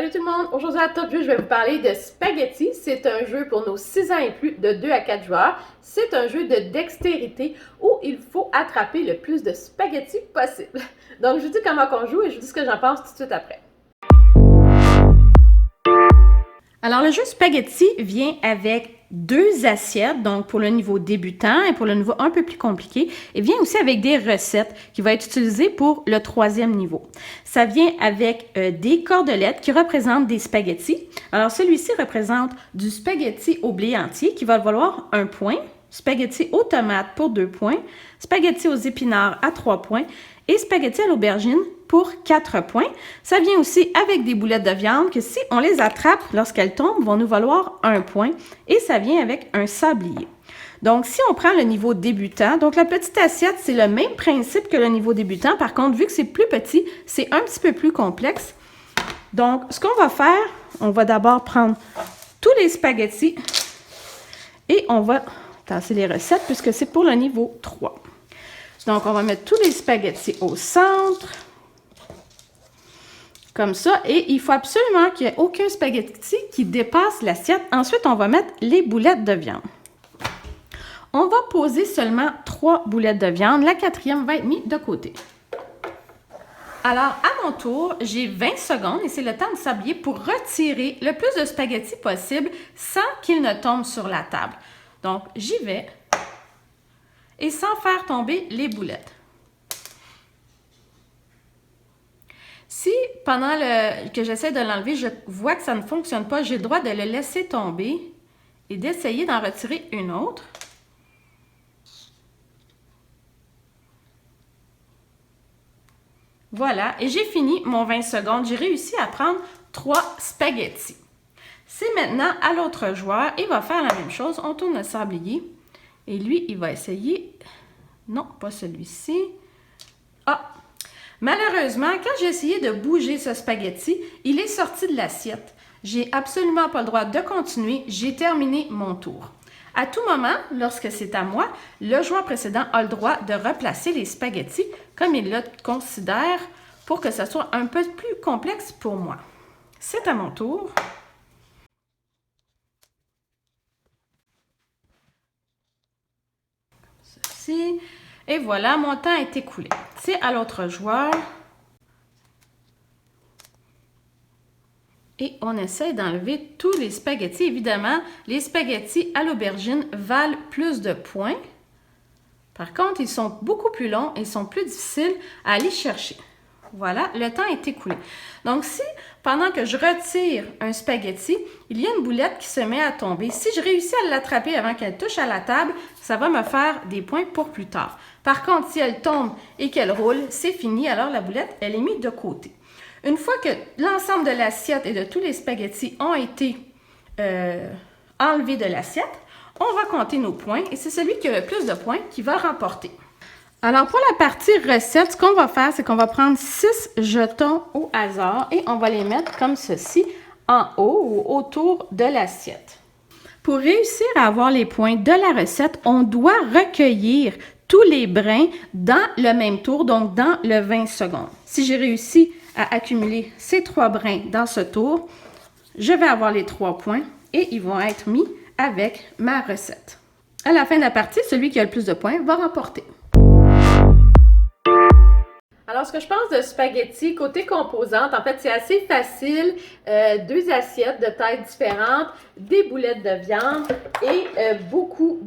Salut tout le monde! Aujourd'hui à Top Jeu, je vais vous parler de Spaghetti. C'est un jeu pour nos 6 ans et plus de 2 à 4 joueurs. C'est un jeu de dextérité où il faut attraper le plus de spaghettis possible. Donc je vous dis comment on joue et je vous dis ce que j'en pense tout de suite après. Alors le jeu Spaghetti vient avec 2 assiettes, donc pour le niveau débutant et pour le niveau un peu plus compliqué. Il vient aussi avec des recettes qui vont être utilisées pour le 3e niveau. Ça vient avec des cordelettes qui représentent des spaghettis. Alors celui-ci représente du spaghetti au blé entier qui va valoir 1 point, spaghetti aux tomates pour 2 points, spaghetti aux épinards à 3 points et spaghetti à l'aubergine pour 4 points. Ça vient aussi avec des boulettes de viande que si on les attrape lorsqu'elles tombent, vont nous valoir 1 point. Et ça vient avec un sablier. Donc, si on prend le niveau débutant, donc la petite assiette, c'est le même principe que le niveau débutant. Par contre, vu que c'est plus petit, c'est un petit peu plus complexe. Donc, ce qu'on va faire, on va d'abord prendre tous les spaghettis et on va tasser les recettes puisque c'est pour le niveau 3. Donc, on va mettre tous les spaghettis au centre. Comme ça, et il faut absolument qu'il n'y ait aucun spaghetti qui dépasse l'assiette. Ensuite, on va mettre les boulettes de viande. On va poser seulement 3 boulettes de viande. La 4e va être mise de côté. Alors, à mon tour, j'ai 20 secondes et c'est le temps de sablier pour retirer le plus de spaghettis possible sans qu'ils ne tombent sur la table. Donc, j'y vais et sans faire tomber les boulettes. Si, pendant que j'essaie de l'enlever, je vois que ça ne fonctionne pas, j'ai le droit de le laisser tomber et d'essayer d'en retirer une autre. Voilà, et j'ai fini mon 20 secondes. J'ai réussi à prendre 3 spaghettis. C'est maintenant à l'autre joueur. Il va faire la même chose. On tourne le sablier. Et lui, il va essayer... Non, pas celui-ci. Ah! Malheureusement, quand j'ai essayé de bouger ce spaghetti, il est sorti de l'assiette. J'ai absolument pas le droit de continuer. J'ai terminé mon tour. À tout moment, lorsque c'est à moi, le joueur précédent a le droit de replacer les spaghettis comme il le considère pour que ce soit un peu plus complexe pour moi. C'est à mon tour. Ceci. Et voilà, mon temps est écoulé. C'est à l'autre joueur. Et on essaie d'enlever tous les spaghettis. Évidemment, les spaghettis à l'aubergine valent plus de points. Par contre, ils sont beaucoup plus longs et sont plus difficiles à aller chercher. Voilà, le temps est écoulé. Donc, si pendant que je retire un spaghetti, il y a une boulette qui se met à tomber, si je réussis à l'attraper avant qu'elle touche à la table, ça va me faire des points pour plus tard. Par contre, si elle tombe et qu'elle roule, c'est fini. Alors, la boulette, elle est mise de côté. Une fois que l'ensemble de l'assiette et de tous les spaghettis ont été enlevés de l'assiette, on va compter nos points et c'est celui qui a le plus de points qui va remporter. Alors, pour la partie recette, ce qu'on va faire, c'est qu'on va prendre 6 jetons au hasard et on va les mettre comme ceci en haut ou autour de l'assiette. Pour réussir à avoir les points de la recette, on doit recueillir tous les brins dans le même tour, donc dans le 20 secondes. Si j'ai réussi à accumuler ces 3 brins dans ce tour, je vais avoir les 3 points et ils vont être mis avec ma recette. À la fin de la partie, celui qui a le plus de points va remporter. Alors, ce que je pense de spaghetti, côté composante, en fait, c'est assez facile. 2 assiettes de tailles différentes, des boulettes de viande et beaucoup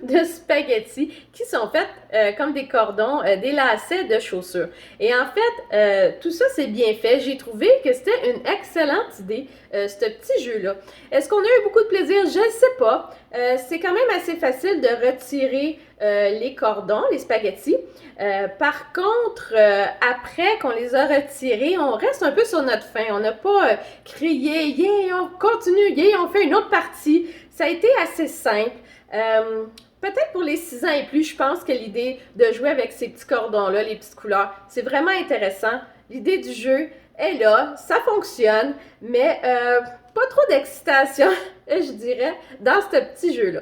de spaghettis qui sont faites comme des cordons, des lacets de chaussures. Et en fait, tout ça, c'est bien fait. J'ai trouvé que c'était une excellente idée, ce petit jeu-là. Est-ce qu'on a eu beaucoup de plaisir? Je ne sais pas. C'est quand même assez facile de retirer les cordons, les spaghettis. Par contre, après qu'on les a retirés, on reste un peu sur notre faim. On n'a pas crié « Yeah, on continue, yeah, on fait une autre partie ». Ça a été assez simple. Peut-être pour les 6 ans et plus, je pense que l'idée de jouer avec ces petits cordons-là, les petites couleurs, c'est vraiment intéressant. L'idée du jeu est là, ça fonctionne, mais pas trop d'excitation, je dirais, dans ce petit jeu-là.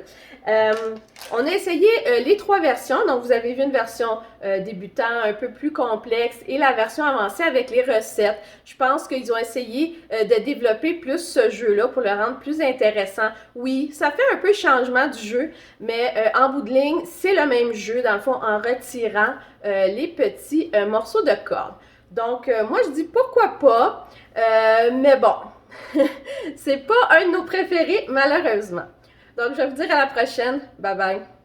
On a essayé les 3 versions, donc vous avez vu une version débutant un peu plus complexe et la version avancée avec les recettes. Je pense qu'ils ont essayé de développer plus ce jeu-là pour le rendre plus intéressant. Oui, ça fait un peu changement du jeu, mais en bout de ligne, c'est le même jeu, dans le fond, en retirant les petits morceaux de corde. Donc, moi, je dis pourquoi pas, mais bon, c'est pas un de nos préférés, malheureusement. Donc, je vais vous dire à la prochaine. Bye bye.